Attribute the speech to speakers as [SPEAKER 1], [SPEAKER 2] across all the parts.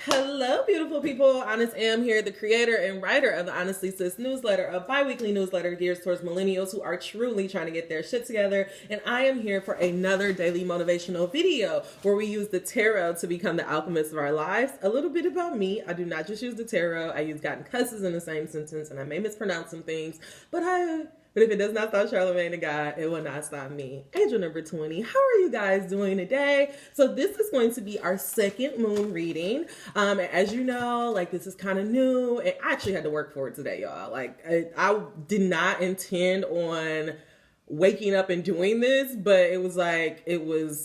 [SPEAKER 1] Hello, beautiful people. Honest Am here, the creator and writer of the Honestly Sis newsletter, a bi-weekly newsletter geared towards millennials who are truly trying to get their shit together. And I am here for another daily motivational video where we use the tarot to become the alchemist of our lives. A little bit about me. I do not just use the tarot. I use God and cusses in the same sentence, and I may mispronounce some things, but if it does not stop Charlamagne the God, it will not stop me. Angel number 20. How are you guys doing today? So this is going to be our second moon reading. And as you know, this is kind of new. And I actually had to work for it today, y'all. I did not intend on waking up and doing this, but it was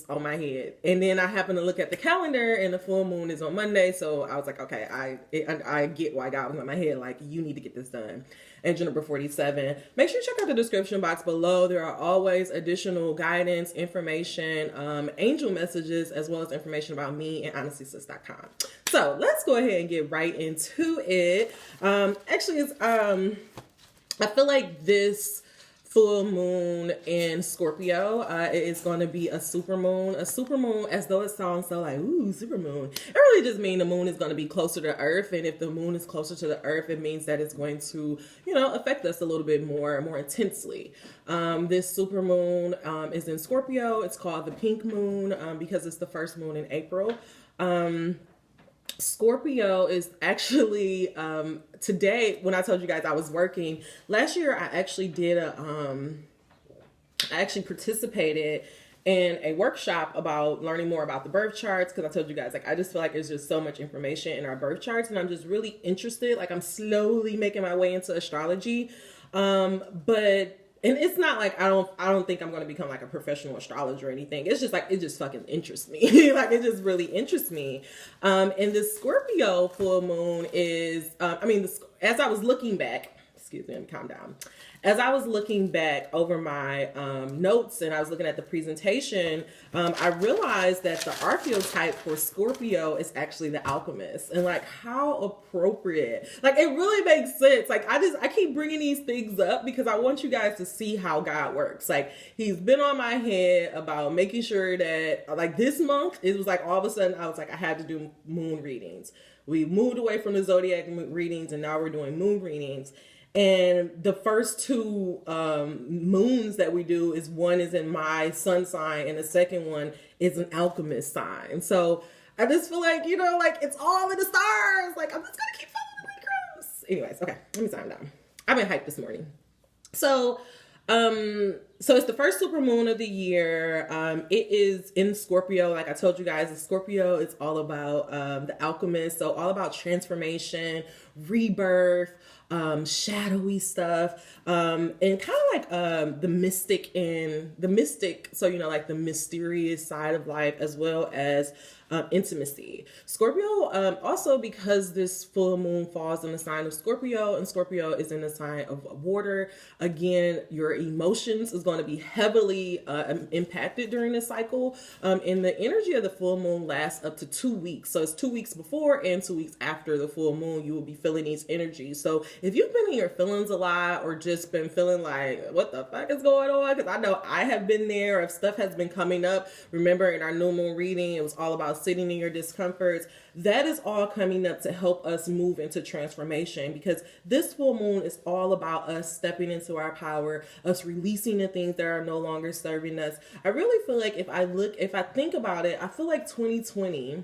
[SPEAKER 1] on my head. And then I happened to look at the calendar and the full moon is on Monday. So I was like, okay, I get why God was on my head. You need to get this done. Angel number 47. Make sure you check out the description box below. There are always additional guidance, information, angel messages, as well as information about me and honestlysis.com. So let's go ahead and get right into it. I feel like this full moon in Scorpio is going to be a super moon. A super moon, as though it sounds so ooh, super moon. It really just means the moon is going to be closer to Earth. And if the moon is closer to the Earth, it means that it's going to, affect us a little bit more intensely. This super moon is in Scorpio. It's called the pink moon because it's the first moon in April. Scorpio is actually today, when I told you guys I was working last year, I actually participated in a workshop about learning more about the birth charts, because I told you guys I just feel like there's just so much information in our birth charts, and I'm just really interested. I'm slowly making my way into astrology, and it's not I don't think I'm going to become a professional astrologer or anything. It's just it just fucking interests me. It just really interests me. And the Scorpio full moon is, as I was looking back, excuse me, let me calm down. As I was looking back over my notes and I was looking at the presentation, I realized that the archetype for Scorpio is actually the Alchemist. And how appropriate. It really makes sense. I keep bringing these things up because I want you guys to see how God works. He's been on my head about making sure that this month, it was all of a sudden I was I had to do moon readings. We moved away from the zodiac readings and now we're doing moon readings. And the first two moons that we do is one is in my sun sign and the second one is an alchemist sign. So I just feel it's all in the stars. I'm just gonna keep following the breadcrumbs. Anyways, okay, let me sign down. I've been hyped this morning. So it's the first super moon of the year. It is in Scorpio. Like I told you guys, the Scorpio is all about the alchemist. So all about transformation, rebirth, shadowy stuff, and kind of the mystic. So the mysterious side of life, as well as intimacy. Scorpio, also because this full moon falls in the sign of Scorpio, and Scorpio is in the sign of water. Again, your emotions is going to be heavily impacted during this cycle. And the energy of the full moon lasts up to 2 weeks. So it's 2 weeks before and 2 weeks after the full moon, you will be feeling these energies. So if you've been in your feelings a lot or just been feeling what the fuck is going on? Because I know I have been there. If stuff has been coming up, remember in our new moon reading, it was all about sitting in your discomforts. That is all coming up to help us move into transformation, because this full moon is all about us stepping into our power, us releasing the things that are no longer serving us. I really feel like if I think about it, I feel like 2020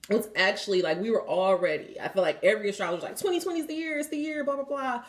[SPEAKER 1] was actually we were all ready. I feel like every astrologer was 2020 is the year, it's the year, blah, blah, blah.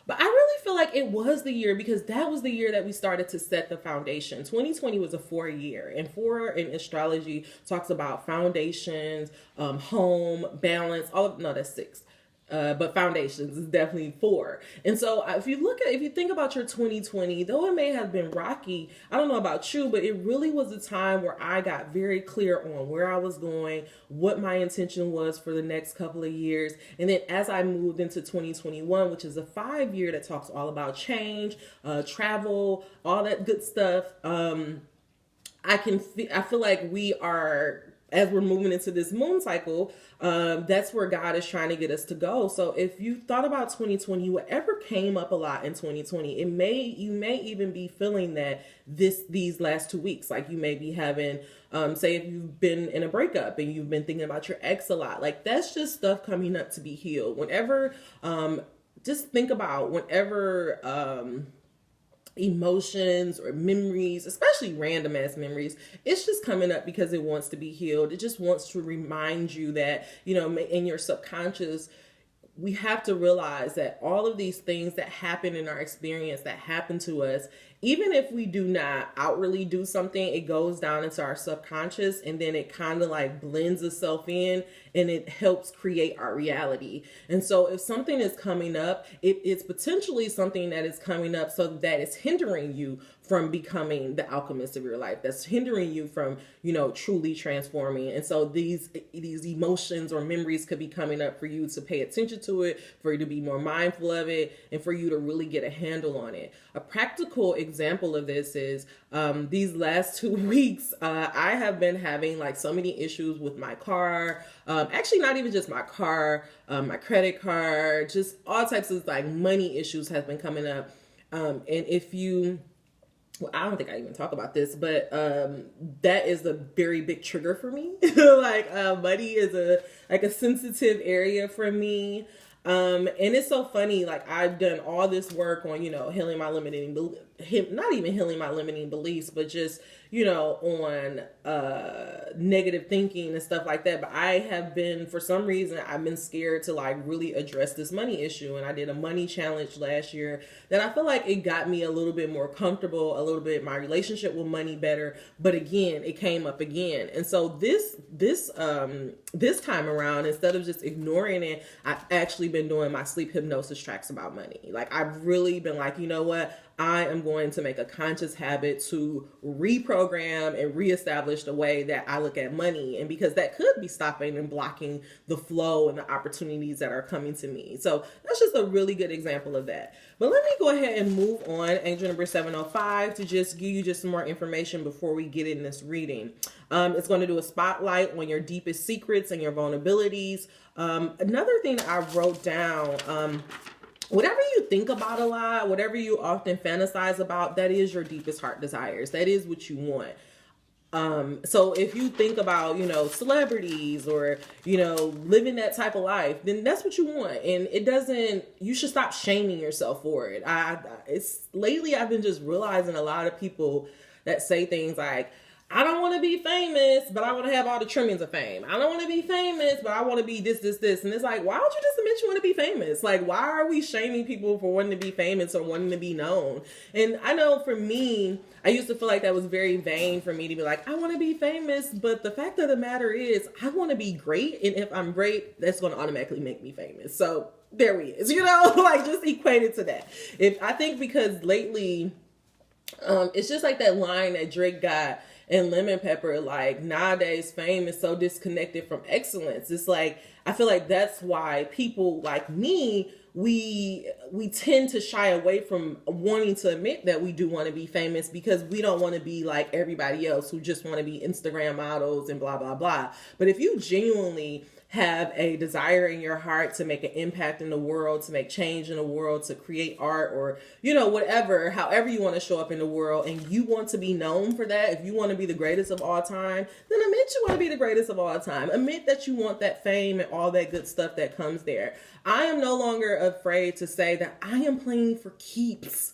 [SPEAKER 1] But I really feel like it was the year, because that was the year that we started to set the foundation. 2020 was a 4 year, and 4 in astrology talks about foundations, home, balance, that's 6. But foundations is definitely 4. And so if you think about your 2020, though it may have been rocky, I don't know about you, but it really was a time where I got very clear on where I was going, what my intention was for the next couple of years. And then as I moved into 2021, which is a 5 year that talks all about change, travel, all that good stuff, I feel like we are as we're moving into this moon cycle, that's where God is trying to get us to go. So if you thought about 2020, whatever came up a lot in 2020, you may even be feeling that these last 2 weeks, like you may be having, say if you've been in a breakup and you've been thinking about your ex a lot, like that's just stuff coming up to be healed. Whenever, just think about whenever, emotions or memories, especially random ass memories, it's just coming up because it wants to be healed. It just wants to remind you that, in your subconscious, we have to realize that all of these things that happen in our experience, that happen to us, even if we do not outwardly do something, it goes down into our subconscious and then it kind of like blends itself in and it helps create our reality. And so if something is coming up, it's potentially something that is coming up so that it's hindering you from becoming the alchemist of your life. That's hindering you from, truly transforming. And so these emotions or memories could be coming up for you to pay attention to it, for you to be more mindful of it, and for you to really get a handle on it. A practical example of this is these last 2 weeks, I have been having like so many issues with my car. Actually, not even just my car, my credit card, just all types of like money issues have been coming up. And if you, well, I don't think I even talk about this, but that is a very big trigger for me. Like money is a sensitive area for me. And it's so funny, like I've done all this work on, healing my not even healing my limiting beliefs, but just, on negative thinking and stuff like that. But I have been, for some reason, I've been scared to like really address this money issue. And I did a money challenge last year that I feel like it got me a little bit more comfortable, a little bit my relationship with money better. But again, it came up again. And so this time around, instead of just ignoring it, I've actually been doing my sleep hypnosis tracks about money. Like I've really been like, you know what? I am going to make a conscious habit to reprogram and reestablish the way that I look at money. And because that could be stopping and blocking the flow and the opportunities that are coming to me. So that's just a really good example of that. But let me go ahead and move on, angel number 705, to just give you just some more information before we get in this reading. It's going to do a spotlight on your deepest secrets and your vulnerabilities. Another thing I wrote down, whatever you think about a lot, whatever you often fantasize about, that is your deepest heart desires. That is what you want. So if you think about, celebrities or, living that type of life, then that's what you want. And you should stop shaming yourself for it. Lately I've been just realizing a lot of people that say things like, I don't want to be famous, but I want to have all the trimmings of fame. I don't want to be famous, but I want to be this. And it's like, why don't you just admit you want to be famous? Like, why are we shaming people for wanting to be famous or wanting to be known? And I know for me, I used to feel like that was very vain for me to be like, I want to be famous. But the fact of the matter is, I want to be great. And if I'm great, that's going to automatically make me famous. So there we is, like just equate it to that. I think because lately, it's just like that line that Drake got and Lemon Pepper, like nowadays fame is so disconnected from excellence. It's like, I feel like that's why people like me, we tend to shy away from wanting to admit that we do want to be famous because we don't want to be like everybody else who just want to be Instagram models and blah, blah, blah. But if you genuinely have a desire in your heart to make an impact in the world, to make change in the world, to create art or, whatever, however you want to show up in the world, and you want to be known for that, if you want to be the greatest of all time, then admit you want to be the greatest of all time. Admit that you want that fame and all that good stuff that comes there. I am no longer afraid to say that I am playing for keeps.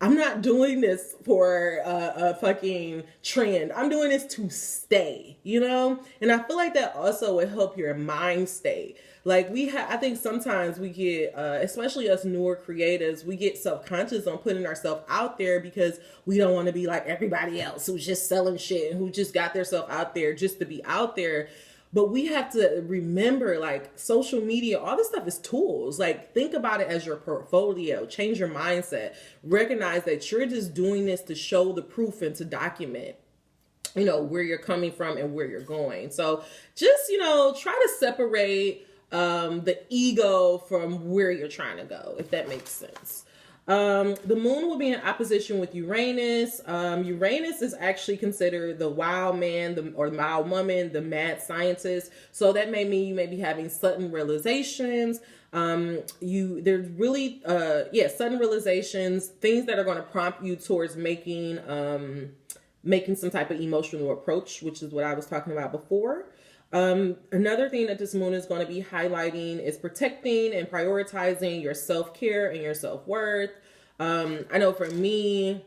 [SPEAKER 1] I'm not doing this for a fucking trend. I'm doing this to stay, And I feel like that also would help your mind stay. Like I think sometimes we get, especially us newer creatives, we get self-conscious on putting ourselves out there because we don't want to be like everybody else who's just selling shit and who just got themselves out there just to be out there. But we have to remember, like, social media, all this stuff is tools. Like, think about it as your portfolio. Change your mindset. Recognize that you're just doing this to show the proof and to document, where you're coming from and where you're going. So just, try to separate the ego from where you're trying to go, if that makes sense. The moon will be in opposition with Uranus. Uranus is actually considered the wild man, or the wild woman, the mad scientist. So that may mean you may be having sudden realizations. There's really, sudden realizations, things that are going to prompt you towards making some type of emotional approach, which is what I was talking about before. Another thing that this moon is going to be highlighting is protecting and prioritizing your self-care and your self-worth. I know for me,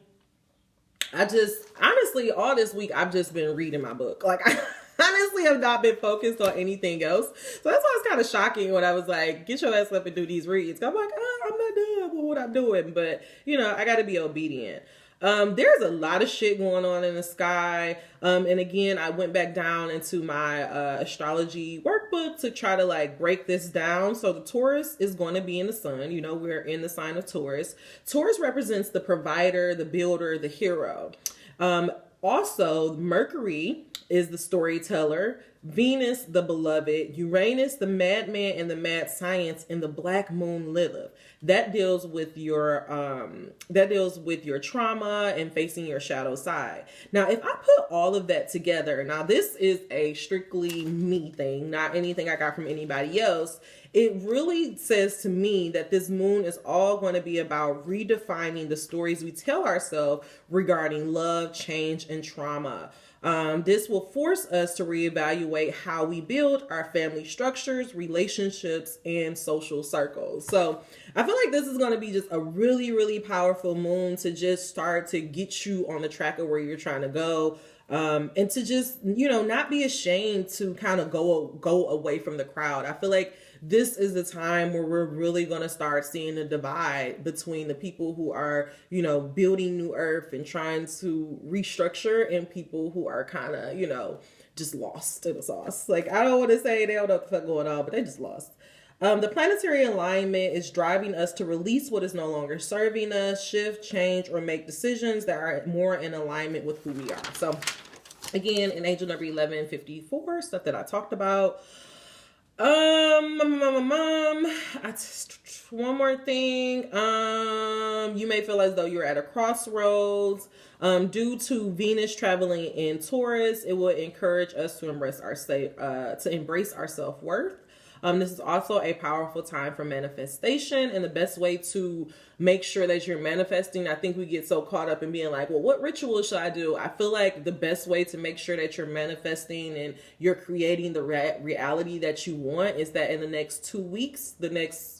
[SPEAKER 1] honestly, all this week, I've just been reading my book. Like, I honestly have not been focused on anything else. So that's why it's kind of shocking when I was like, get your ass up and do these reads. I'm like, I'm not done with what I'm doing. But, I got to be obedient. There's a lot of shit going on in the sky. And again, I went back down into my astrology workbook to try to like break this down. So the Taurus is going to be in the sun. We're in the sign of Taurus. Taurus represents the provider, the builder, the hero. Also, Mercury is the storyteller, Venus, the beloved, Uranus, the madman and the mad science, and the black moon Lilith. That deals with your trauma and facing your shadow side. Now, if I put all of that together, now this is a strictly me thing, not anything I got from anybody else. It really says to me that this moon is all going to be about redefining the stories we tell ourselves regarding love, change, and trauma. This will force us to reevaluate how we build our family structures, relationships, and social circles. So I feel like this is going to be just a really, really powerful moon to just start to get you on the track of where you're trying to go. And to just, not be ashamed to kind of go away from the crowd. I feel like this is the time where we're really going to start seeing the divide between the people who are, building new earth and trying to restructure, and people who are kind of, just lost in the sauce. Like, I don't want to say they don't know what the fuck going on, but they just lost. The planetary alignment is driving us to release what is no longer serving us, shift, change, or make decisions that are more in alignment with who we are. So again, in angel number 1154, stuff that I talked about. One more thing. You may feel as though you're at a crossroads. Due to Venus traveling in Taurus, it will encourage us to embrace our self-worth. This is also a powerful time for manifestation, and the best way to make sure that you're manifesting, I think we get so caught up in being like, well, what ritual should I do? I feel like the best way to make sure that you're manifesting and you're creating the reality that you want is that in the next 2 weeks, in the next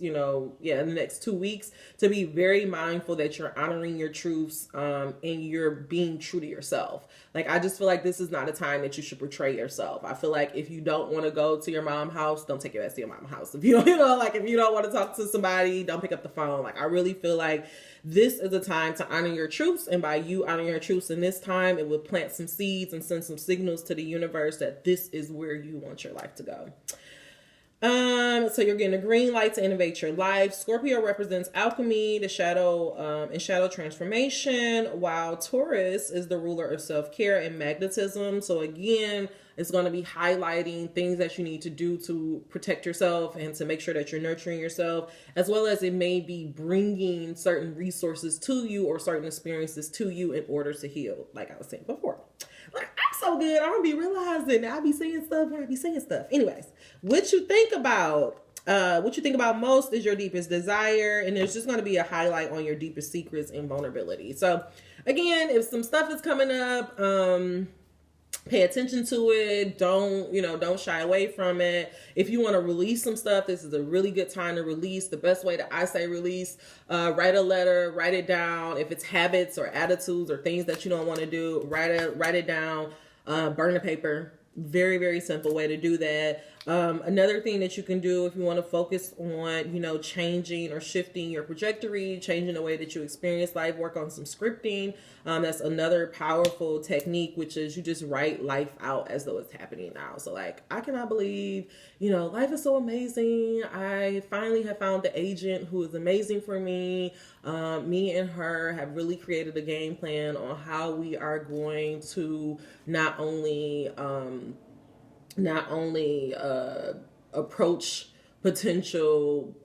[SPEAKER 1] 2 weeks, to be very mindful that you're honoring your truths, and you're being true to yourself. Like, I just feel like this is not a time that you should portray yourself. I feel like if you don't want to go to your mom's house, don't take your ass to your mom's house. If you don't, if you don't want to talk to somebody, don't pick up the phone. Like, I really feel like this is a time to honor your truths, and by you honoring your truths in this time, it will plant some seeds and send some signals to the universe that this is where you want your life to go. So you're getting a green light to innovate your life. Scorpio represents alchemy, the shadow, and shadow transformation, while Taurus is the ruler of self-care and magnetism. So again, it's going to be highlighting things that you need to do to protect yourself and to make sure that you're nurturing yourself, as well as it may be bringing certain resources to you or certain experiences to you in order to heal, like I was saying before. Like, I'm so good. I don't be realizing I be saying stuff when I be saying stuff. Anyways, what you think about most is your deepest desire, and there's just going to be a highlight on your deepest secrets and vulnerability. So again, if some stuff is coming up, pay attention to it. Don't shy away from it. If you want to release some stuff, this is a really good time to release. The best way that I say release, write a letter, write it down. If it's habits or attitudes or things that you don't want to do, write it down, burn the paper. Very, very simple way to do that. Another thing that you can do if you want to focus on, changing or shifting your trajectory, changing the way that you experience life, work on some scripting. That's another powerful technique, which is you just write life out as though it's happening now. So like, I cannot believe, life is so amazing. I finally have found the agent who is amazing for me. Me and her have really created a game plan on how we are going to not only approach potential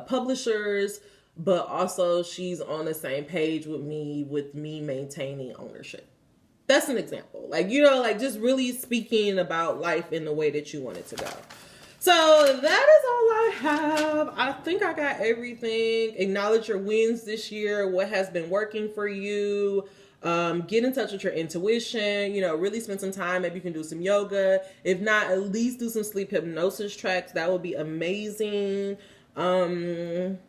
[SPEAKER 1] publishers, but also she's on the same page with me maintaining ownership. That's an example. Like, you know, like just really speaking about life in the way that you want it to go. So that is all I have. I think I got everything. Acknowledge your wins this year. What has been working for you. Get in touch with your intuition. You know, really spend some time. Maybe you can do some yoga. If not, at least do some sleep hypnosis tracks. That would be amazing. And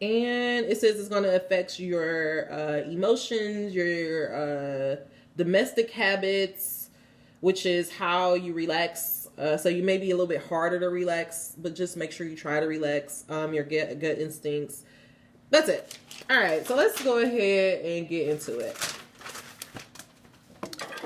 [SPEAKER 1] it says it's going to affect your emotions, your domestic habits, which is how you relax. So you may be a little bit harder to relax, but just make sure you try to relax. Your gut instincts. That's it. All right, so let's go ahead and get into it.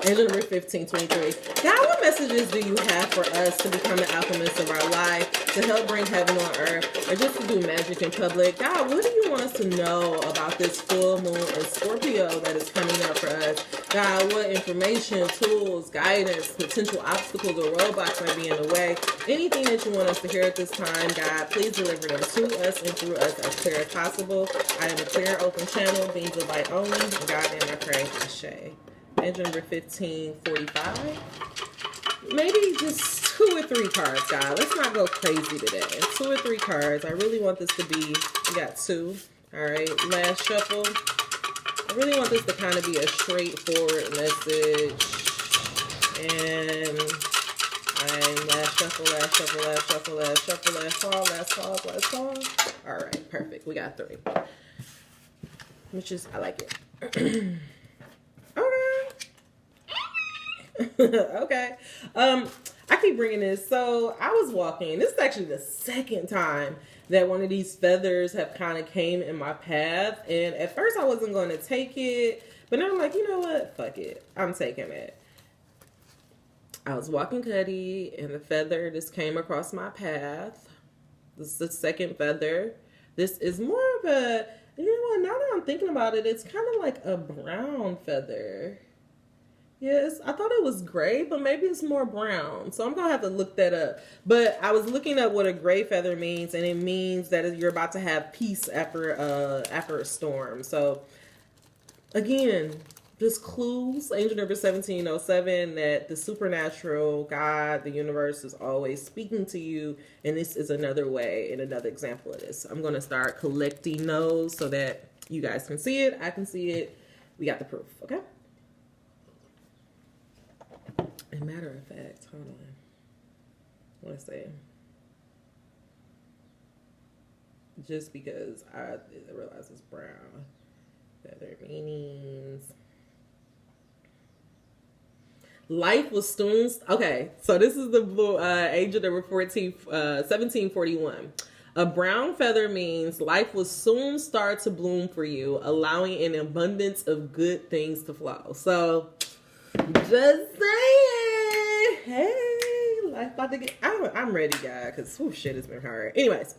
[SPEAKER 1] Angel number 1523. God, what messages do you have for us to become the alchemist of our life, to help bring heaven on earth, or just to do magic in public? God, what do you want us to know about this full moon in Scorpio that is coming up for us? God, what information, tools, guidance, potential obstacles, or roadblocks might be in the way? Anything that you want us to hear at this time, God, please deliver them to us and through us as clear as possible. I am a clear, open channel, beings of light only. God, and I pray, Ashe. Angel number 1545. Maybe just 2 or 3 cards, guys. Let's not go crazy today. 2 or 3 cards. I really want this to be, we got 2. All right, last shuffle. I really want this to kind of be a straightforward message. And last shuffle, last shuffle, last shuffle, last shuffle, last call, last call, last call. All right, perfect. We got 3. Which is, I like it. Okay. I keep bringing this. So I was walking. This is actually the second time that one of these feathers have kind of came in my path. And at first I wasn't going to take it. But now I'm like, you know what? Fuck it. I'm taking it. I was walking Cuddy and the feather just came across my path. This is the second feather. This is more of a, you know what? Now that I'm thinking about it, it's kind of like a brown feather. Yes, I thought it was gray, but maybe it's more brown. So I'm going to have to look that up. But I was looking up what a gray feather means, and it means that you're about to have peace after a storm. So, again, just clues, angel number 1707, that the supernatural, God, the universe is always speaking to you, and this is another way and another example of this. I'm going to start collecting those so that you guys can see it, I can see it. We got the proof, okay? As a matter of fact, hold on. Let's see. Just because I realize it's brown. Feather meanings. Life was soon. Okay, so this is the blue angel number 1741. A brown feather means life will soon start to bloom for you, allowing an abundance of good things to flow. So, just saying, hey, life about to get. I'm ready, guys, because shit has been hard. Anyways,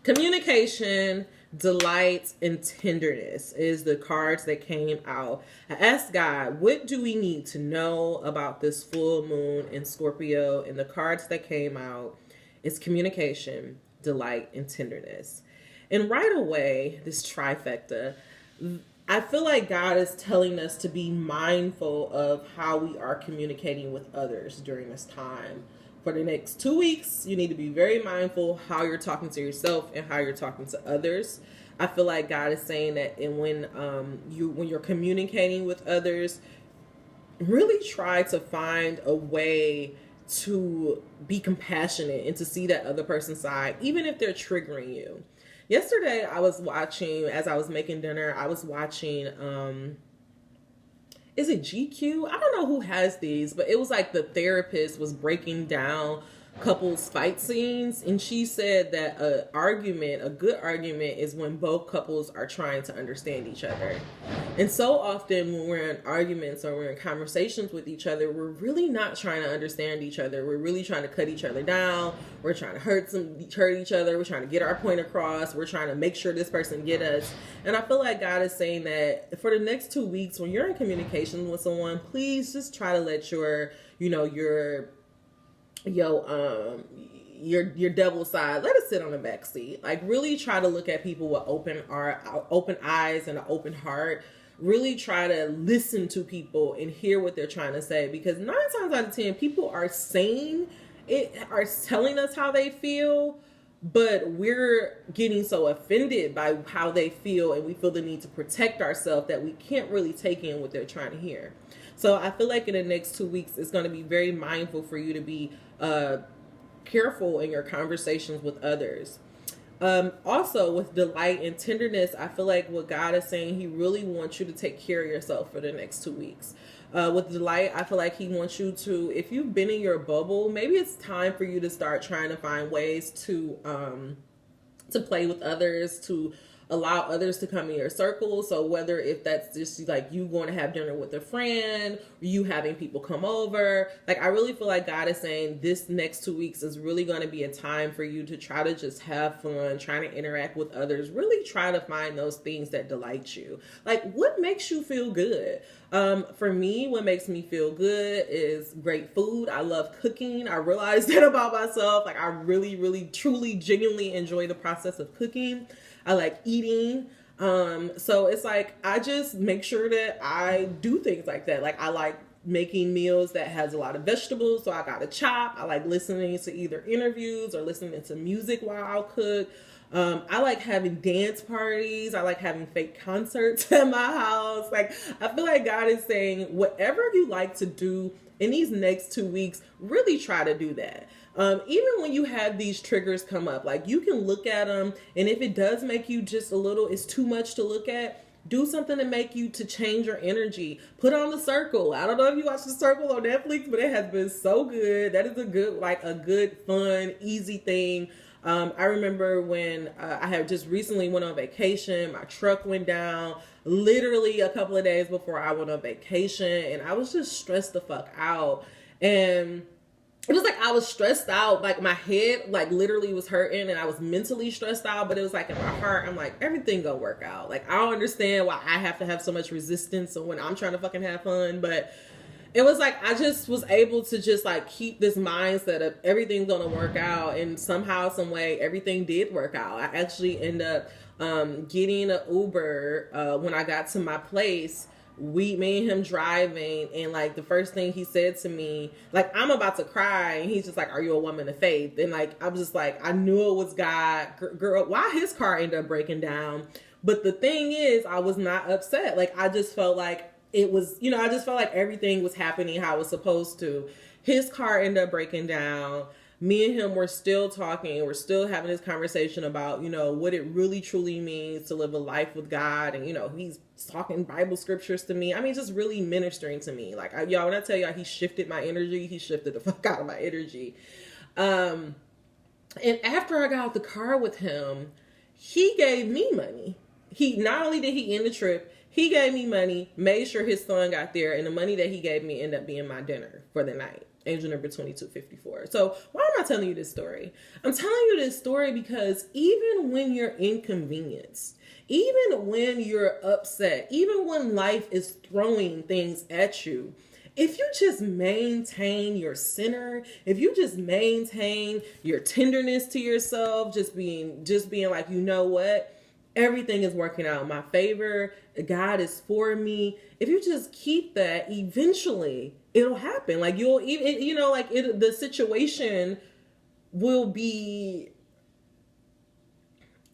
[SPEAKER 1] communication, delight, and tenderness is the cards that came out. I asked God, what do we need to know about this full moon in Scorpio? And the cards that came out is communication, delight, and tenderness. And right away, this trifecta, I feel like God is telling us to be mindful of how we are communicating with others during this time. For the next 2 weeks, you need to be very mindful how you're talking to yourself and how you're talking to others. I feel like God is saying that, and when you're communicating with others, really try to find a way to be compassionate and to see that other person's side, even if they're triggering you. Yesterday, I was watching, as I was making dinner, I was watching, is it GQ? I don't know who has these, but it was like the therapist was breaking down couples fight scenes, and she said that a good argument is when both couples are trying to understand each other. And so often when we're in arguments or we're in conversations with each other, we're really not trying to understand each other. We're really trying to cut each other down. We're trying to hurt each other. We're trying to get our point across. We're trying to make sure this person get us. And I feel like God is saying that for the next 2 weeks, when you're in communication with someone, please just try to let your your devil side, let it sit on the back seat. Like, really try to look at people with open eyes and an open heart. Really try to listen to people and hear what they're trying to say, because 9 times out of 10 people are telling us how they feel, but we're getting so offended by how they feel, and we feel the need to protect ourselves that we can't really take in what they're trying to hear. So I feel like in the next 2 weeks, it's going to be very mindful for you to be careful in your conversations with others. Also, with delight and tenderness, I feel like what God is saying, he really wants you to take care of yourself for the next 2 weeks. With delight, I feel like he wants you to, if you've been in your bubble, maybe it's time for you to start trying to find ways to play with others, to allow others to come in your circle. So whether if that's just like you going to have dinner with a friend, or you having people come over, like I really feel like God is saying this next 2 weeks is really going to be a time for you to try to just have fun, trying to interact with others, really try to find those things that delight you. Like, what makes you feel good? For me, what makes me feel good is great food. I love cooking. I realized that about myself. Like, I really, really, truly, genuinely enjoy the process of cooking. I like eating. So it's like, I just make sure that I do things like that. Like, I like making meals that has a lot of vegetables, so I got to chop. I like listening to either interviews or listening to music while I'll cook. I like having dance parties. I like having fake concerts at my house. Like, I feel like God is saying, whatever you like to do in these next 2 weeks, really try to do that. Even when you have these triggers come up, like, you can look at them, and if it does make you just a little, it's too much to look at, do something to make you, to change your energy. Put on The Circle. I don't know if you watch The Circle on Netflix, but it has been so good. That is a good, fun, easy thing. I remember when I had just recently went on vacation, my truck went down literally a couple of days before I went on vacation, and I was just stressed the fuck out. And it was like I was stressed out, like my head like literally was hurting, and I was mentally stressed out, but it was like in my heart, I'm like, everything gonna work out. Like, I don't understand why I have to have so much resistance when I'm trying to fucking have fun, but it was like I just was able to just like keep this mindset of everything's gonna work out, and somehow, some way, everything did work out. I actually ended up getting an Uber when I got to my place. Me and him driving, and like the first thing he said to me, like, I'm about to cry, and he's just like, "Are you a woman of faith?" And like, I was just like, I knew it was God. Girl, why his car ended up breaking down? But the thing is, I was not upset. Like, I just felt like it was, I just felt like everything was happening how it was supposed to. His car ended up breaking down. Me and him were still talking. We're still having this conversation about, what it really truly means to live a life with God. And, he's talking Bible scriptures to me. I mean, just really ministering to me. Like, when I tell y'all, he shifted my energy, he shifted the fuck out of my energy. And after I got out the car with him, he gave me money. Not only did he end the trip, he gave me money, made sure his son got there, and the money that he gave me ended up being my dinner for the night. Angel number 2254. So why am I telling you this story? I'm telling you this story because even when you're inconvenienced, even when you're upset, even when life is throwing things at you, if you just maintain your center, if you just maintain your tenderness to yourself, just being like, you know what? Everything is working out in my favor. God is for me. If you just keep that, eventually it'll happen. Like, you'll even, the situation will be,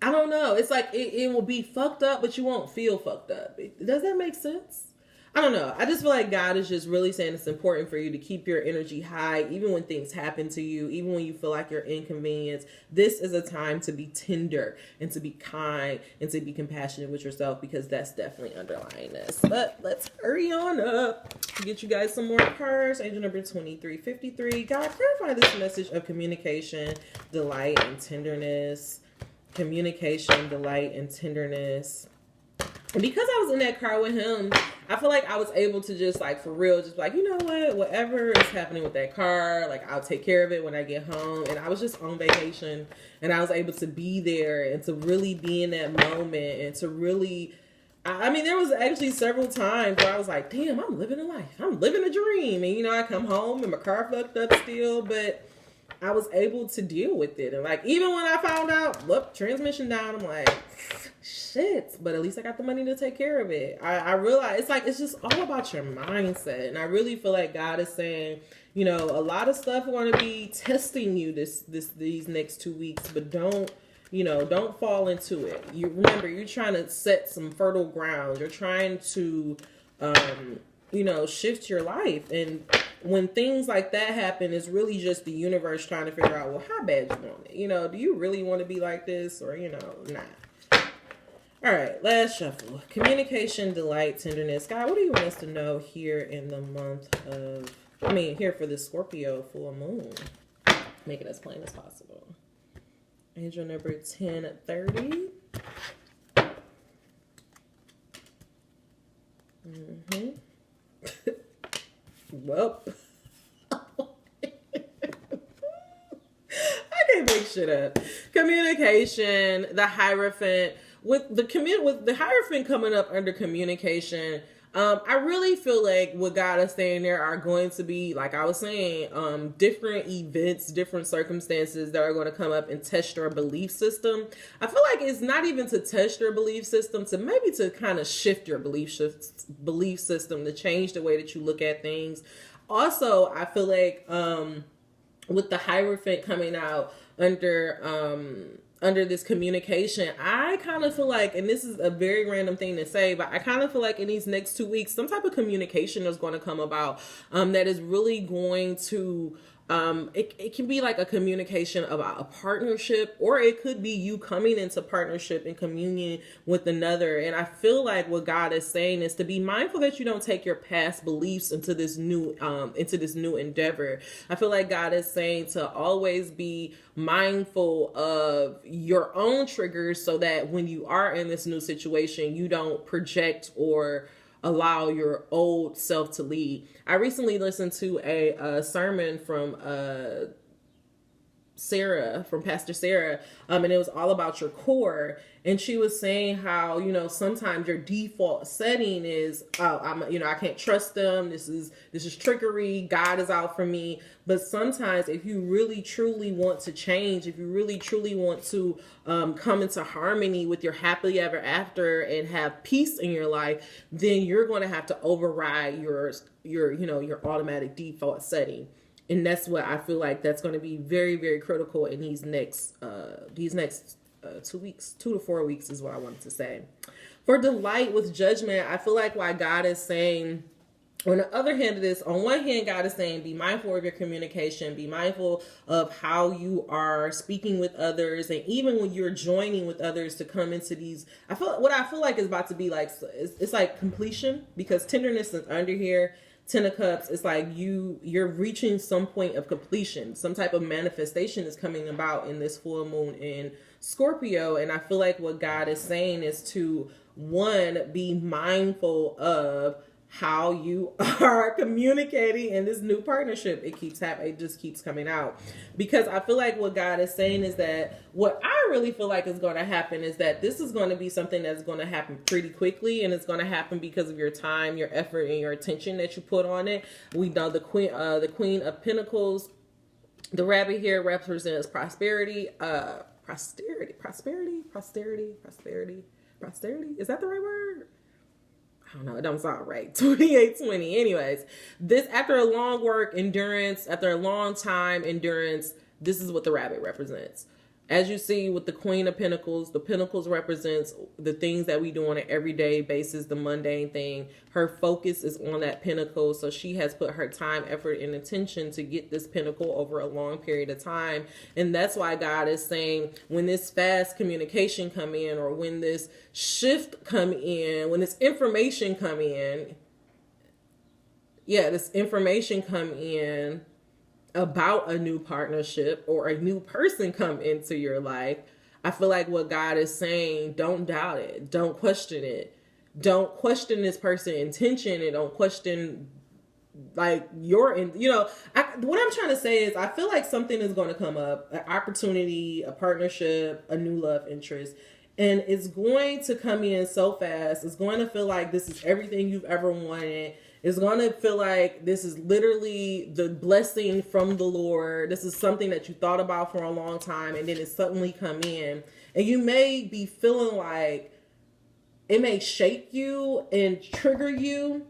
[SPEAKER 1] I don't know. It's like, it will be fucked up, but you won't feel fucked up. Does that make sense? I don't know. I just feel like God is just really saying it's important for you to keep your energy high, even when things happen to you, even when you feel like you're inconvenienced. This is a time to be tender and to be kind and to be compassionate with yourself, because that's definitely underlying this. But let's hurry on up to get you guys some more cards. Angel number 2353. God, clarify this message of communication, delight, and tenderness. Communication, delight, and tenderness. And because I was in that car with him, I feel like I was able to just like, for real, just like, you know what, whatever is happening with that car, like, I'll take care of it when I get home. And I was just on vacation, and I was able to be there and to really be in that moment, and to really, I mean, there was actually several times where I was like, damn, I'm living a life. I'm living a dream. And, I come home and my car fucked up still, but I was able to deal with it. And like, even when I found out, whoop, transmission down, I'm like, shit, but at least I got the money to take care of it. I realize it's like, it's just all about your mindset. And I really feel like God is saying, you know, a lot of stuff going to be testing you these next 2 weeks, but don't fall into it. You remember, you're trying to set some fertile ground. You're trying to, shift your life. And when things like that happen, it's really just the universe trying to figure out, well, how bad you want it? You know, do you really want to be like this, or, nah. All right, last shuffle. Communication, delight, tenderness. God, what do you want us to know here in the month of, here for the Scorpio full moon? Make it as plain as possible. Angel number 1030. Well, I can't make shit up. Communication, the Hierophant. With the Hierophant coming up under communication, I really feel like what God is saying there are going to be, like I was saying, different events, different circumstances that are going to come up and test your belief system. I feel like it's not even to test your belief system, to maybe to kind of shift your belief system, to change the way that you look at things. Also, I feel like with the Hierophant coming out under this communication, I kind of feel like, and this is a very random thing to say, but I kind of feel like in these next 2 weeks, some type of communication is going to come about that is really going to, it can be like a communication about a partnership, or it could be you coming into partnership and communion with another. And I feel like what God is saying is to be mindful that you don't take your past beliefs into this new endeavor. I feel like God is saying to always be mindful of your own triggers, so that when you are in this new situation, you don't project or allow your old self to lead. I recently listened to a sermon from Pastor Sarah, and it was all about your core. And she was saying how, sometimes your default setting is, I can't trust them. This is trickery. God is out for me. But sometimes if you really truly want to change, if you really truly want to come into harmony with your happily ever after and have peace in your life, then you're going to have to override your automatic default setting. And that's what I feel like that's going to be very, very critical in these next 2 weeks, 2 to 4 weeks is what I wanted to say. For delight with judgment, I feel like why God is saying, on the other hand of this, on one hand, God is saying, be mindful of your communication, be mindful of how you are speaking with others. And even when you're joining with others to come into these, I feel like is about to be like, it's like completion, because tenderness is under here. 10 of Cups, it's like you're reaching some point of completion. Some type of manifestation is coming about in this full moon in Scorpio. And I feel like what God is saying is to, one, be mindful of how you are communicating in this new partnership. It just keeps coming out, because I feel like what God is saying is that what I really feel like is going to happen is that this is going to be something that's going to happen pretty quickly, and it's going to happen because of your time, your effort, and your attention that you put on it. We know the Queen of Pentacles, the rabbit here represents prosperity. Prosperity. Is that the right word? I don't know, it don't sound right. 2820. Anyways, this, after a long work, endurance, after a long time, endurance, this is what the rabbit represents. As you see with the Queen of Pentacles, the Pentacles represents the things that we do on an everyday basis, the mundane thing. Her focus is on that Pentacle, so she has put her time, effort, and attention to get this Pentacle over a long period of time. And that's why God is saying, when this fast communication come in, or when this shift come in, when this information come in, about a new partnership or a new person come into your life, I feel like what God is saying, don't doubt it. Don't question it. Don't question this person's intention, and don't question like what I'm trying to say is, I feel like something is going to come up, an opportunity, a partnership, a new love interest, and it's going to come in so fast. It's going to feel like this is everything you've ever wanted. It's going to feel like this is literally the blessing from the Lord. This is something that you thought about for a long time, and then it suddenly come in. And you may be feeling like it may shake you and trigger you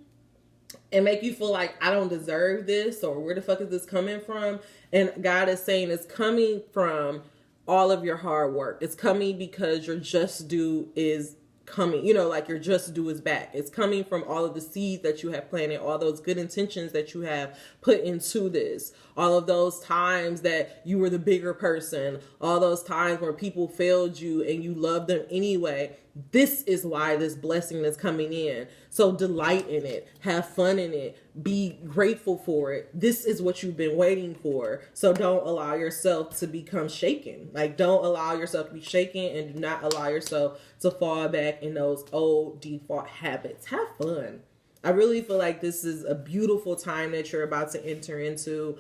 [SPEAKER 1] and make you feel like, I don't deserve this, or where the fuck is this coming from? And God is saying it's coming from all of your hard work. It's coming because your just due is coming, like your just due is back. It's coming from all of the seeds that you have planted, all those good intentions that you have put into this, all of those times that you were the bigger person, all those times where people failed you and you loved them anyway. This is why this blessing is coming in. So delight in it, have fun in it, be grateful for it. This is what you've been waiting for. So don't allow yourself to become shaken. Like, don't allow yourself to be shaken, and do not allow yourself to fall back in those old default habits. Have fun. I really feel like this is a beautiful time that you're about to enter into.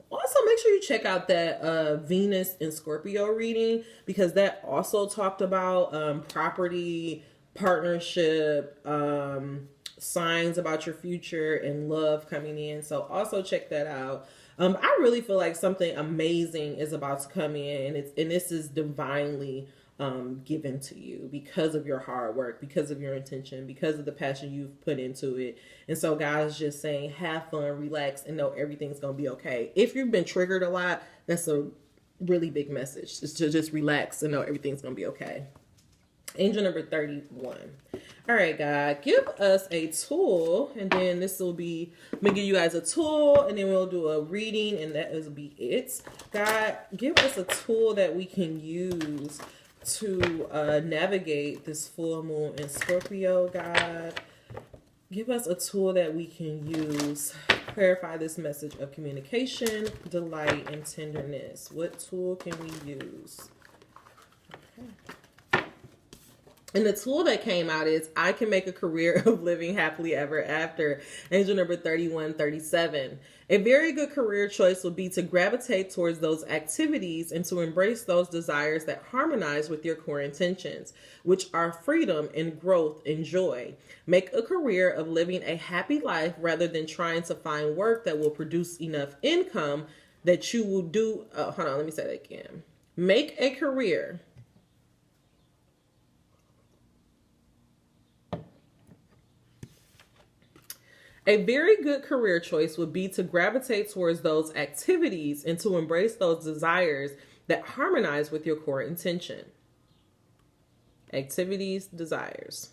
[SPEAKER 1] Also, make sure you check out that Venus in Scorpio reading, because that also talked about property, partnership, signs about your future, and love coming in. So also check that out. I really feel like something amazing is about to come in, and this is divinely given to you because of your hard work, because of your intention, because of the passion you've put into it. And so God's just saying, have fun, relax, and know everything's going to be okay. If you've been triggered a lot, that's a really big message. It's to just relax and know everything's going to be okay. Angel number 31. All right, God, give us a tool, and then this will be, I'm going to give you guys a tool, and then we'll do a reading, and that will be it. God, give us a tool that we can use to navigate this full moon in Scorpio. God, give us a tool that we can use. Clarify this message of communication, delight, and tenderness. What tool can we use? Okay. And the tool that came out is, I can make a career of living happily ever after. Angel number 3137. A very good career choice would be to gravitate towards those activities and to embrace those desires that harmonize with your core intentions, which are freedom and growth and joy. Make a career of living a happy life rather than trying to find work that will produce enough income that you will do. Hold on, let me say that again. Make a career. A very good career choice would be to gravitate towards those activities and to embrace those desires that harmonize with your core intention. Activities, desires,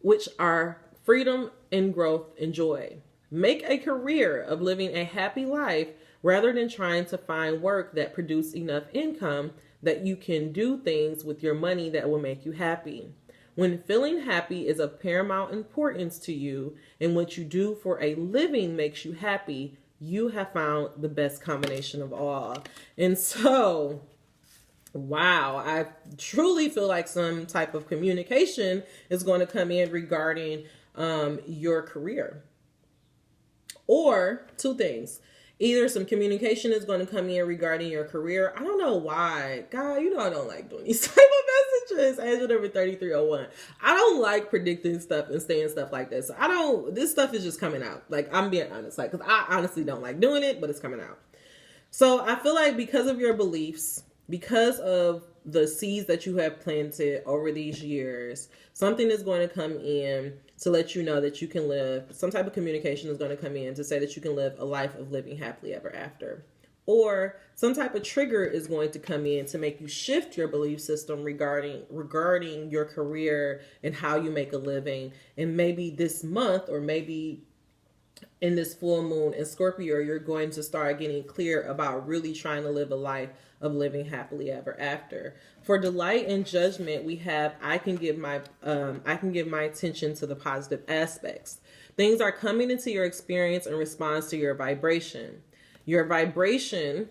[SPEAKER 1] which are freedom and growth and joy. Make a career of living a happy life rather than trying to find work that produce enough income that you can do things with your money that will make you happy. When feeling happy is of paramount importance to you and what you do for a living makes you happy, you have found the best combination of all. And so, wow, I truly feel like some type of communication is going to come in regarding your career. Or two things. Either some communication is going to come in regarding your career. I don't know why. God, I don't like doing these type of messages. Angel number 3301. I don't like predicting stuff and saying stuff like this. So this stuff is just coming out. Like, I'm being honest. Like, because I honestly don't like doing it, but it's coming out. So I feel like because of your beliefs, because of the seeds that you have planted over these years, something is going to come in to let you know that you can live, some type of communication is going to come in to say that you can live a life of living happily ever after. Or some type of trigger is going to come in to make you shift your belief system regarding your career and how you make a living. And maybe this month, or maybe in this full moon in Scorpio, you're going to start getting clear about really trying to live a life of living happily ever after. For delight and judgment, we have, I can give my attention to the positive aspects. Things are coming into your experience in response to your vibration. Your vibration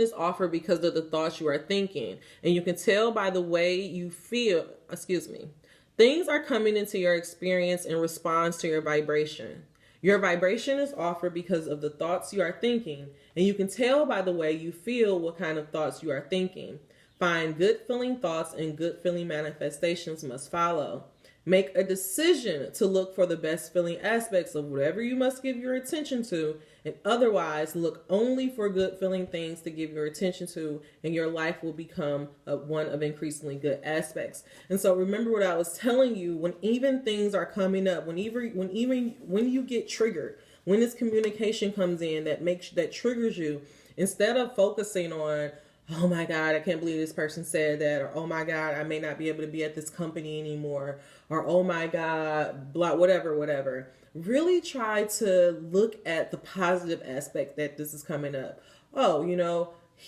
[SPEAKER 1] is offered because of the thoughts you are thinking, and you can tell by the way you feel. Things are coming into your experience in response to your vibration. Your vibration is offered because of the thoughts you are thinking, and you can tell by the way you feel what kind of thoughts you are thinking. Find good feeling thoughts, and good feeling manifestations must follow. Make a decision to look for the best feeling aspects of whatever you must give your attention to, and otherwise look only for good feeling things to give your attention to, and your life will become one of increasingly good aspects. And so remember what I was telling you, when even things are coming up, when you get triggered, when this communication comes in that triggers you, instead of focusing on, oh my God, I can't believe this person said that, or oh my God, I may not be able to be at this company anymore, or oh my God, blah, whatever. Really try to look at the positive aspect that this is coming up. Oh,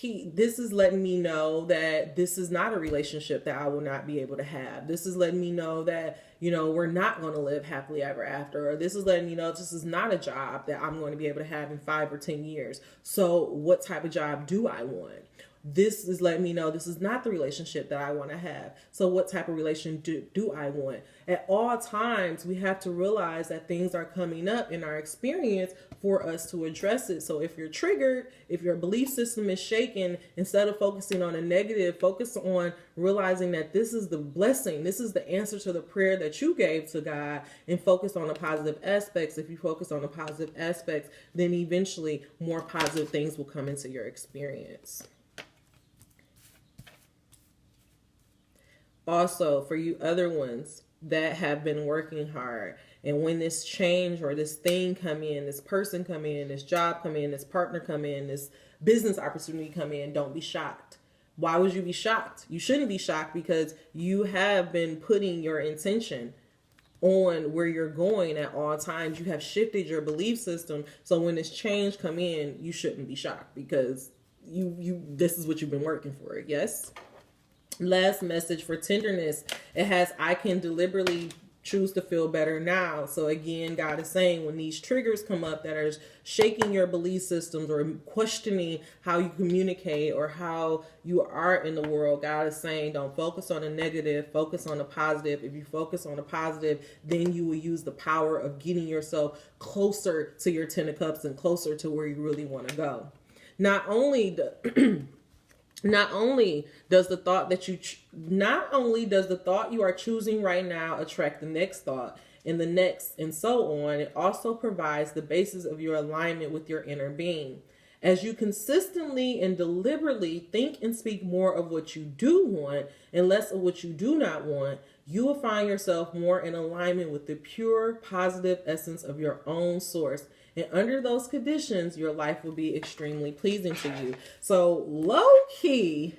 [SPEAKER 1] this is letting me know that this is not a relationship that I will not be able to have. This is letting me know that, we're not going to live happily ever after. Or this is letting me know this is not a job that I'm going to be able to have in 5 or 10 years. So what type of job do I want? This is letting me know this is not the relationship that I want to have. So what type of relation do I want? At all times, we have to realize that things are coming up in our experience for us to address it. So if you're triggered, if your belief system is shaken, instead of focusing on a negative, focus on realizing that this is the blessing. This is the answer to the prayer that you gave to God, and focus on the positive aspects. If you focus on the positive aspects, then eventually more positive things will come into your experience. Also, for you other ones that have been working hard, and when this change or this thing come in, this person come in, this job come in, this partner come in, this business opportunity come in, don't be shocked. Why would you be shocked? You shouldn't be shocked, because you have been putting your intention on where you're going at all times. You have shifted your belief system. So when this change come in, you shouldn't be shocked, because this is what you've been working for. Yes. Last message for tenderness. It has, I can deliberately choose to feel better now. So again, God is saying, when these triggers come up that are shaking your belief systems or questioning how you communicate or how you are in the world, God is saying, don't focus on the negative, focus on the positive. If you focus on the positive, then you will use the power of getting yourself closer to your 10 of cups and closer to where you really want to go. Not only does the thought you are choosing right now attract the next thought and the next and so on, it also provides the basis of your alignment with your inner being. As you consistently and deliberately think and speak more of what you do want and less of what you do not want, you will find yourself more in alignment with the pure, positive essence of your own source. And under those conditions, your life will be extremely pleasing to you. So low key,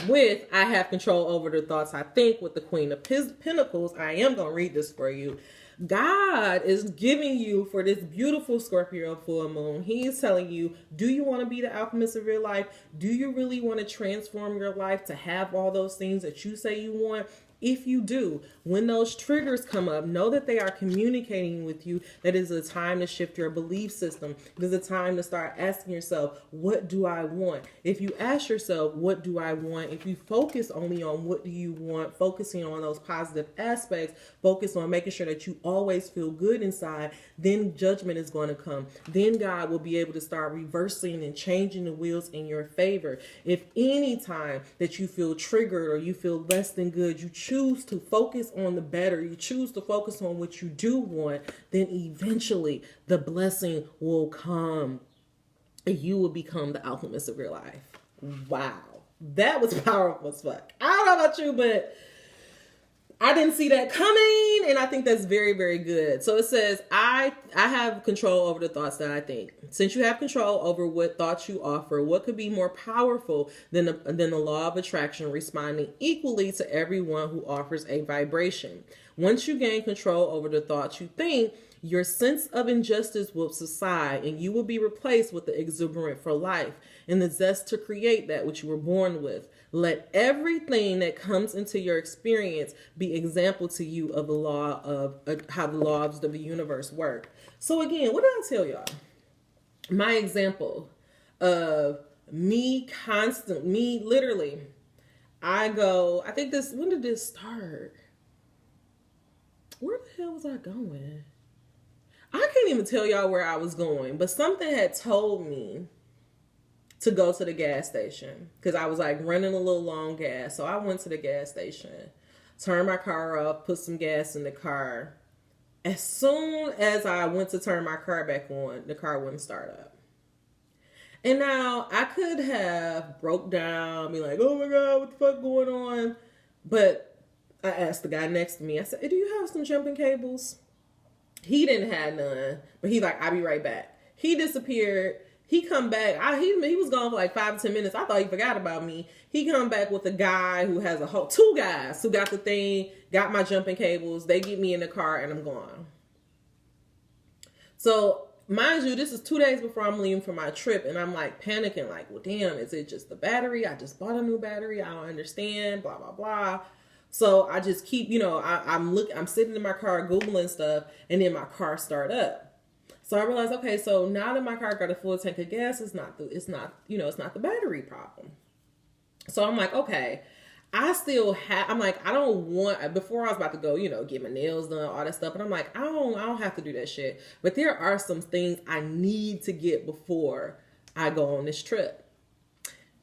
[SPEAKER 1] with I have control over the thoughts I think, with the Queen of Pentacles, I am going to read this for you. God is giving you, for this beautiful Scorpio full moon, he is telling you, do you want to be the alchemist of your life? Do you really want to transform your life to have all those things that you say you want? If you do, when those triggers come up, know that they are communicating with you that it is a time to shift your belief system. It is a time to start asking yourself, what do I want? If you ask yourself, what do I want? If you focus only on what do you want, focusing on those positive aspects, focus on making sure that you always feel good inside, then judgment is going to come. Then God will be able to start reversing and changing the wheels in your favor. If any time that you feel triggered or you feel less than good, you choose to focus on the better, you choose to focus on what you do want, then eventually the blessing will come and you will become the alchemist of your life. Wow. That was powerful as fuck. I don't know about you, but I didn't see that coming, and I think that's very, very good. So it says, I have control over the thoughts that I think. Since you have control over what thoughts you offer, what could be more powerful than the law of attraction responding equally to everyone who offers a vibration? Once you gain control over the thoughts you think, your sense of injustice will subside, and you will be replaced with the exuberant for life and the zest to create that which you were born with. Let everything that comes into your experience be example to you of the law of how the laws of the universe work. So again, what did I tell y'all? My example of me literally, I think when did this start? Where the hell was I going? I can't even tell y'all where I was going, but something had told me to go to the gas station because I was like running a little low on gas. So I went to the gas station. turned my car off, put some gas in the car. As soon as I went to turn my car back on, the car wouldn't start up. And now I could have broke down, be like, oh my God, what the fuck going on? But I asked the guy next to me, I said, hey, do you have some jumping cables? He didn't have none, but he like, I'll be right back. He disappeared. He come back. He was gone for like 5 to 10 minutes. I thought he forgot about me. He come back with a guy who has two guys who got the thing, got my jumping cables. They get me in the car and I'm gone. So mind you, this is 2 days before I'm leaving for my trip, and I'm like panicking, like, well, damn, is it just the battery? I just bought a new battery. I don't understand, blah, blah, blah. So I just keep, I'm sitting in my car Googling stuff, and then my car start up. So I realized, okay, so now that my car got a full tank of gas, it's not the battery problem. So I'm like, okay, I don't want, before I was about to go, get my nails done, all that stuff. But I'm like, I don't have to do that shit. But there are some things I need to get before I go on this trip.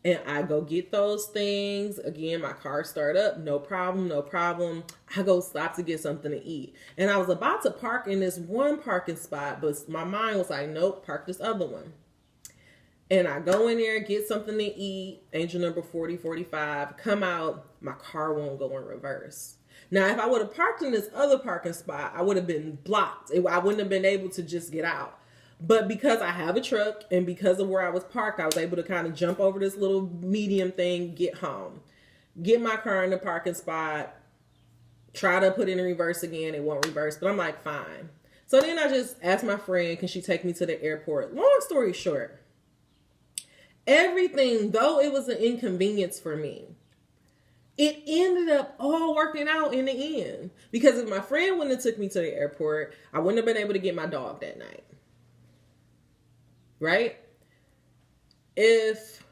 [SPEAKER 1] And I go get those things. Again, my car start up. No problem. I go stop to get something to eat. And I was about to park in this one parking spot, but my mind was like, nope, park this other one. And I go in there, get something to eat, angel number 4045, come out, my car won't go in reverse. Now, if I would have parked in this other parking spot, I would have been blocked. I wouldn't have been able to just get out. But because I have a truck and because of where I was parked, I was able to kind of jump over this little medium thing, get home, get my car in the parking spot, try to put it in reverse again. It won't reverse, but I'm like, fine. So then I just asked my friend, can she take me to the airport? Long story short, everything, though it was an inconvenience for me, it ended up all working out in the end. Because if my friend wouldn't have took me to the airport, I wouldn't have been able to get my dog that night. Right? If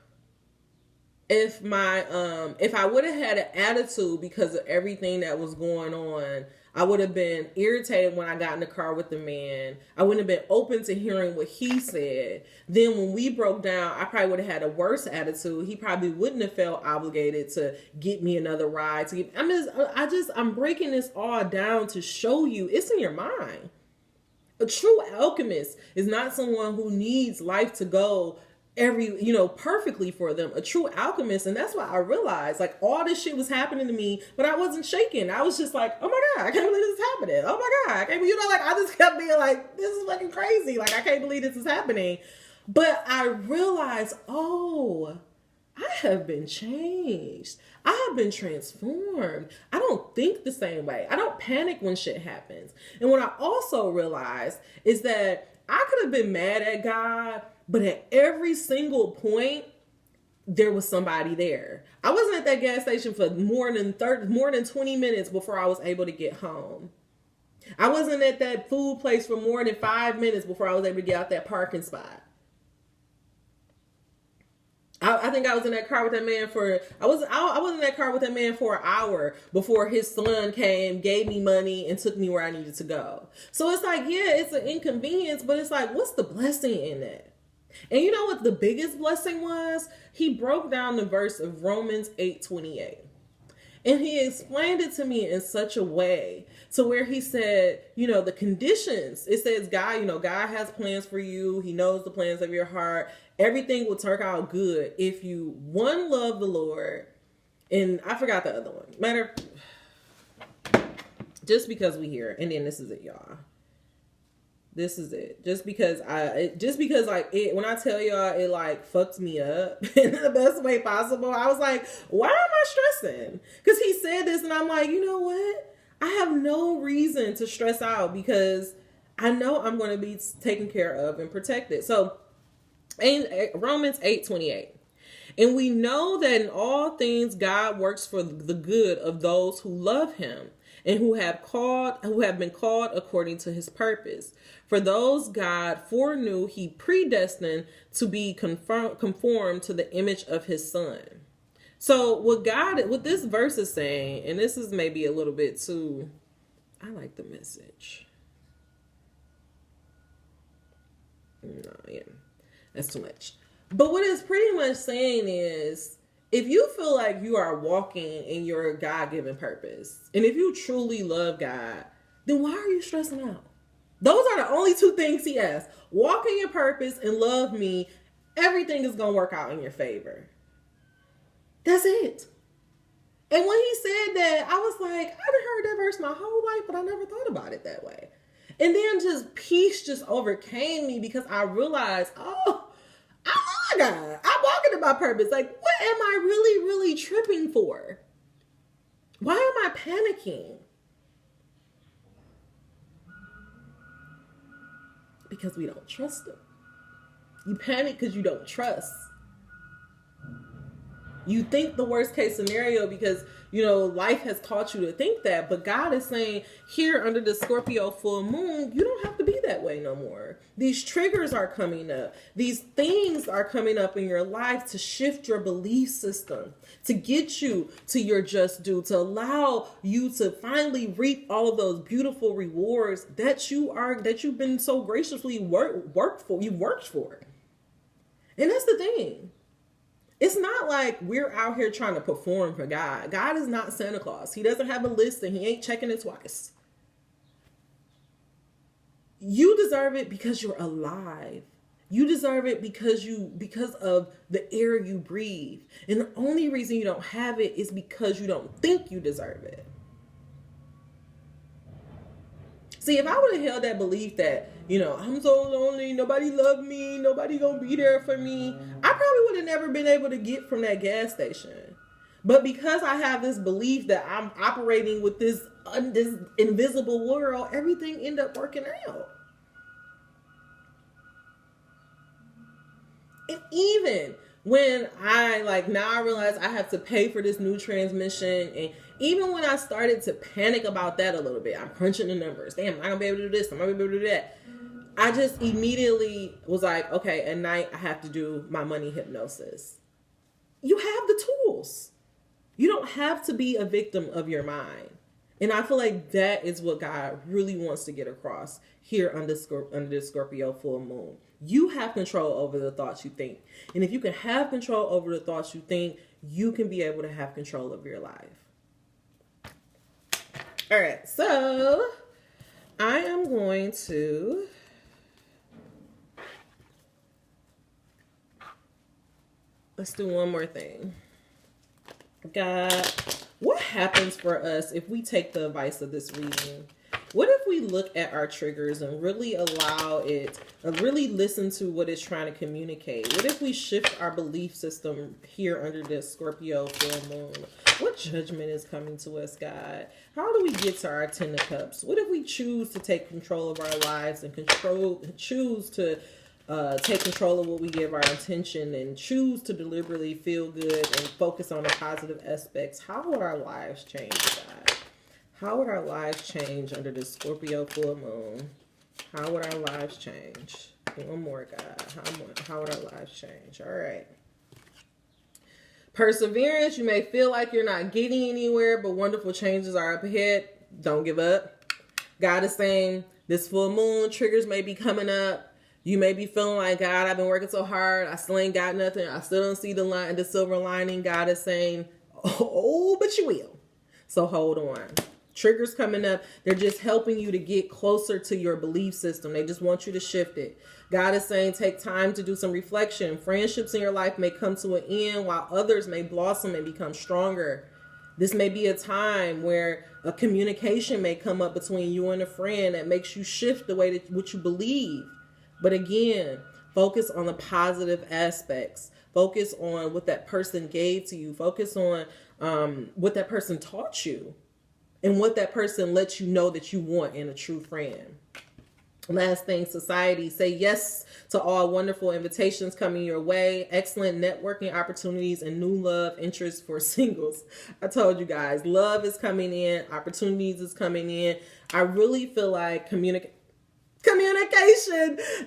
[SPEAKER 1] I would have had an attitude because of everything that was going on, I would have been irritated when I got in the car with the man. I wouldn't have been open to hearing what he said. Then when we broke down, I probably would have had a worse attitude. He probably wouldn't have felt obligated to get me another ride. I'm breaking this all down to show you it's in your mind. A true alchemist is not someone who needs life to go perfectly for them. A true alchemist, and that's why I realized, like, all this shit was happening to me, but I wasn't shaking. I was just like, oh my God, I can't believe this is happening. Oh my God, I can't believe, I just kept being like, this is fucking crazy. Like, I can't believe this is happening. But I realized, oh, I have been changed. I have been transformed. I don't think the same way. I don't panic when shit happens. And what I also realized is that I could have been mad at God, but at every single point, there was somebody there. I wasn't at that gas station for more than 20 minutes before I was able to get home. I wasn't at that food place for more than 5 minutes before I was able to get out that parking spot. I think I was in that car with that man I was in that car with that man for an hour before his son came, gave me money, and took me where I needed to go. So it's like, yeah, it's an inconvenience, but it's like, what's the blessing in that? And you know what the biggest blessing was? He broke down the verse of Romans 8:28. And he explained it to me in such a way to where he said, the conditions, it says God has plans for you. He knows the plans of your heart. Everything will turn out good if you, one, love the Lord. And I forgot the other one. Just because we here. And then this is it, y'all. This is it. Just because when I tell y'all, it like fucks me up in the best way possible. I was like, why am I stressing? Because he said this and I'm like, you know what? I have no reason to stress out because I know I'm going to be taken care of and protected. So in Romans 8:28. And we know that in all things, God works for the good of those who love him and who have been called according to his purpose. For those God foreknew, he predestined to be conformed to the image of his son. So what this verse is saying, and this is maybe a little bit too, I like the message. No, yeah, that's too much. But what it's pretty much saying is if you feel like you are walking in your God-given purpose, and if you truly love God, then why are you stressing out? Those are the only two things he asks. Walk in your purpose and love me. Everything is going to work out in your favor. That's it. And when he said that, I was like, I've heard that verse my whole life, but I never thought about it that way. And then just peace just overcame me because I realized, oh my God, I'm walking in my purpose. Like, what am I really, really tripping for? Why am I panicking? Because we don't trust him. You panic because you don't trust. You think the worst case scenario because, life has taught you to think that. But God is saying here under the Scorpio full moon, you don't have to be that way no more. These triggers are coming up. These things are coming up in your life to shift your belief system, to get you to your just due, to allow you to finally reap all of those beautiful rewards that you've been so graciously worked for. You worked for. And that's the thing. It's not like we're out here trying to perform for God. God is not Santa Claus. He doesn't have a list and he ain't checking it twice. You deserve it because you're alive. You deserve it because of the air you breathe. And the only reason you don't have it is because you don't think you deserve it. See, if I would have held that belief that, I'm so lonely, nobody loved me, nobody gonna be there for me, I probably would have never been able to get from that gas station. But because I have this belief that I'm operating with this invisible world, everything ended up working out. And even when now I realize I have to pay for this new transmission, and even when I started to panic about that a little bit, I'm crunching the numbers. Damn, I'm not gonna be able to do this. I'm not gonna be able to do that. I just immediately was like, okay, at night I have to do my money hypnosis. You have the tools. You don't have to be a victim of your mind. And I feel like that is what God really wants to get across here under the Scorpio full moon. You have control over the thoughts you think. And if you can have control over the thoughts you think, you can be able to have control of your life. All right, so I am going to let's do one more thing. God, what happens for us if we take the advice of this reading? What if we look at our triggers and really really listen to what it's trying to communicate? What if we shift our belief system here under this Scorpio full moon? What judgment is coming to us, God? How do we get to our 10 of Cups? What if we choose to take control of our lives and choose to take control of what we give our attention and choose to deliberately feel good and focus on the positive aspects? How would our lives change, God? How would our lives change under the Scorpio full moon? How would our lives change? One more, God. How would our lives change? All right. Perseverance. You may feel like you're not getting anywhere, but wonderful changes are up ahead. Don't give up. God is saying this full moon triggers may be coming up. You may be feeling like, God, I've been working so hard. I still ain't got nothing. I still don't see the silver lining. God is saying, oh, but you will. So hold on. Triggers coming up. They're just helping you to get closer to your belief system. They just want you to shift it. God is saying take time to do some reflection. Friendships in your life may come to an end while others may blossom and become stronger. This may be a time where a communication may come up between you and a friend that makes you shift the way that what you believe. But again, focus on the positive aspects. Focus on what that person gave to you. Focus on what that person taught you and what that person lets you know that you want in a true friend. Last thing, society. Say yes to all wonderful invitations coming your way. Excellent networking opportunities and new love interests for singles. I told you guys, love is coming in. Opportunities is coming in. I really feel like communication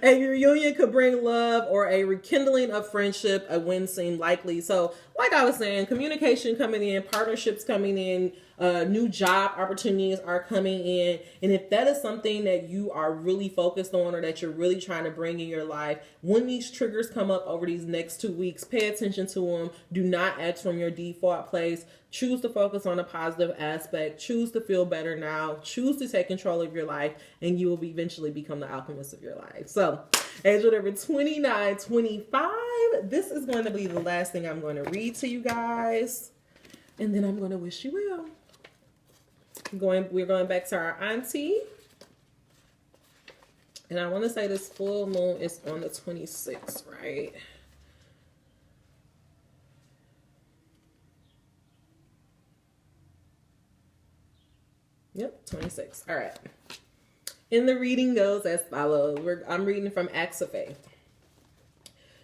[SPEAKER 1] and your union could bring love or a rekindling of friendship. A win seemed likely. So like I was saying, communication coming in, partnerships coming in, new job opportunities are coming in. And if that is something that you are really focused on or that you're really trying to bring in your life, when these triggers come up over these next 2 weeks, pay attention to them. Do not act from your default place. Choose to focus on a positive aspect. Choose to feel better now. Choose to take control of your life, and you will eventually become the alchemist of your life. So, angel number 2925. This is going to be the last thing I'm going to read to you guys, and then I'm going to wish you well. We're going back to our auntie, and I want to say this full moon is on the 26th, right? Yep, 26. All right. And the reading goes as follows. I'm reading from Acts of Faith.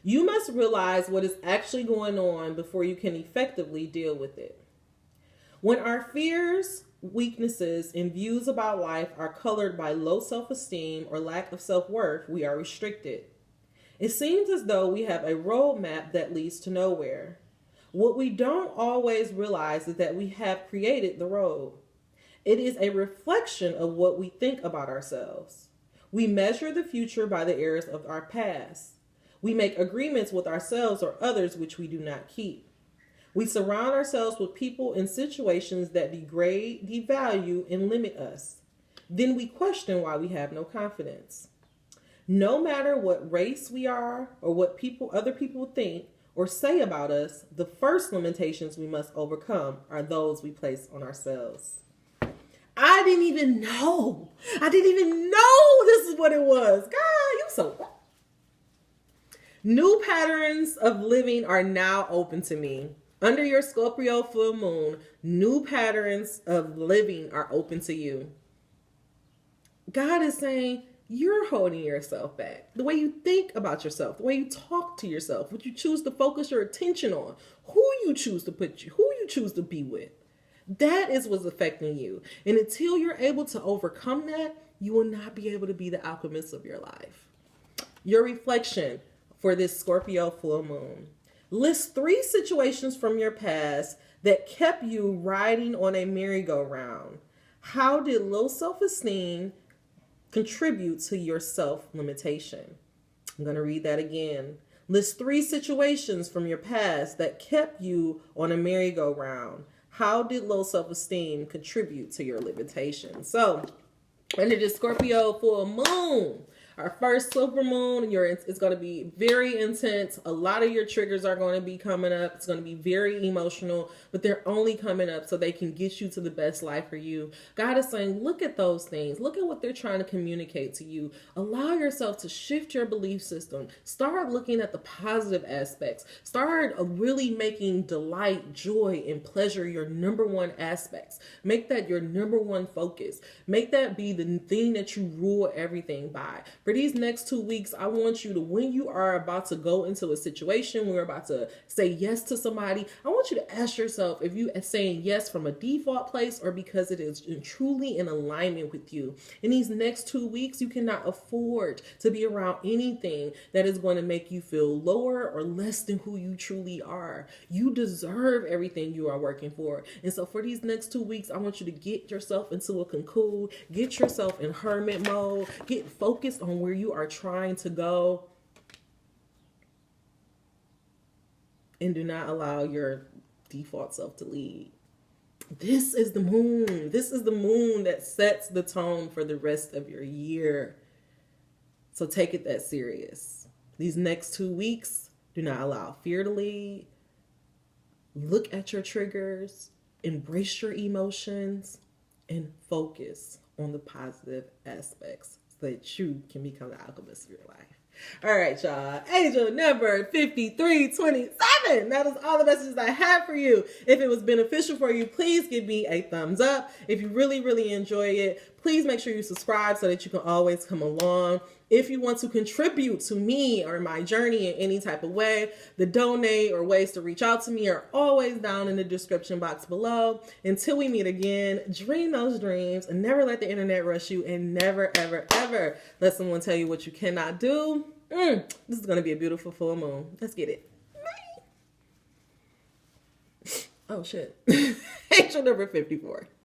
[SPEAKER 1] You must realize what is actually going on before you can effectively deal with it. When our fears, weaknesses, and views about life are colored by low self-esteem or lack of self-worth, we are restricted. It seems as though we have a roadmap that leads to nowhere. What we don't always realize is that we have created the road. It is a reflection of what we think about ourselves. We measure the future by the errors of our past. We make agreements with ourselves or others which we do not keep. We surround ourselves with people and situations that degrade, devalue, and limit us. Then we question why we have no confidence. No matter what race we are or what other people think or say about us, the first limitations we must overcome are those we place on ourselves. I didn't even know this is what it was. God, you so... New patterns of living are now open to me. Under your Scorpio full moon, new patterns of living are open to you. God is saying you're holding yourself back. The way you think about yourself, the way you talk to yourself, what you choose to focus your attention on, who you choose to be with. That is what's affecting you. And until you're able to overcome that, you will not be able to be the alchemist of your life. Your reflection for this Scorpio full moon. List 3 situations from your past that kept you riding on a merry-go-round. How did low self-esteem contribute to your self-limitation? I'm going to read that again. List 3 situations from your past that kept you on a merry-go-round. How did low self-esteem contribute to your limitation? So, under the Scorpio full moon, our first super moon, it's going to be very intense. A lot of your triggers are going to be coming up. It's going to be very emotional, but they're only coming up so they can get you to the best life for you. God is saying, look at those things. Look at what they're trying to communicate to you. Allow yourself to shift your belief system. Start looking at the positive aspects. Start really making delight, joy, and pleasure your number one aspects. Make that your number one focus. Make that be the thing that you rule everything by. For these next 2 weeks, I want you to, when you are about to go into a situation, when you're about to say yes to somebody, I want you to ask yourself if you are saying yes from a default place or because it is truly in alignment with you. In these next 2 weeks, you cannot afford to be around anything that is going to make you feel lower or less than who you truly are. You deserve everything you are working for. And so for these next 2 weeks, I want you to get yourself into a cocoon, get yourself in hermit mode, get focused on where you are trying to go, and do not allow your default self to lead. This is the moon. This is the moon that sets the tone for the rest of your year. So take it that serious. These next 2 weeks, do not allow fear to lead. Look at your triggers, embrace your emotions, and focus on the positive aspects so that you can become the alchemist of your life. All right, y'all. Angel number 5327. That is all the messages I have for you. If it was beneficial for you, please give me a thumbs up. If you really, really enjoy it, please make sure you subscribe so that you can always come along. If you want to contribute to me or my journey in any type of way, the donate or ways to reach out to me are always down in the description box below. Until we meet again, dream those dreams and never let the internet rush you, and never, ever, ever let someone tell you what you cannot do. This is going to be a beautiful full moon. Let's get it. shit. Angel number 54.